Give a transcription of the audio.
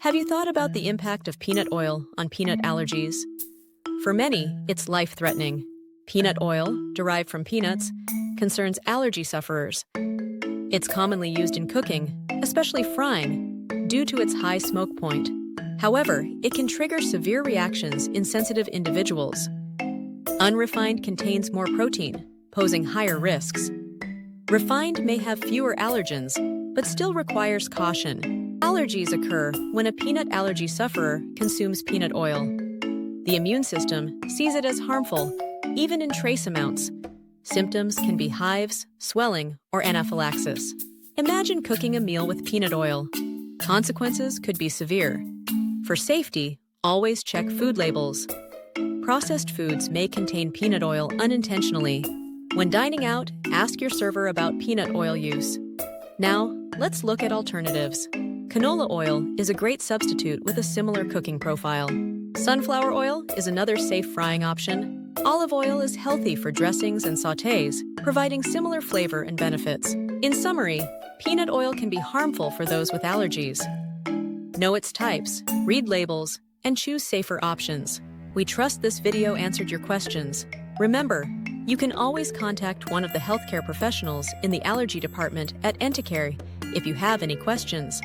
Have you thought about the impact of peanut oil on peanut allergies? For many, it's life-threatening. Peanut oil, derived from peanuts, concerns allergy sufferers. It's commonly used in cooking, especially frying, due to its high smoke point. However, it can trigger severe reactions in sensitive individuals. Unrefined contains more protein, posing higher risks. Refined may have fewer allergens, but still requires caution. Allergies occur when a peanut allergy sufferer consumes peanut oil. The immune system sees it as harmful, even in trace amounts. Symptoms can be hives, swelling, or anaphylaxis. Imagine cooking a meal with peanut oil. Consequences could be severe. For safety, always check food labels. Processed foods may contain peanut oil unintentionally. When dining out, ask your server about peanut oil use. Now, let's look at alternatives. Canola oil is a great substitute with a similar cooking profile. Sunflower oil is another safe frying option. Olive oil is healthy for dressings and sautés, providing similar flavor and benefits. In summary, peanut oil can be harmful for those with allergies. Know its types, read labels, and choose safer options. We trust this video answered your questions. Remember, you can always contact one of the healthcare professionals in the allergy department at Enticare if you have any questions.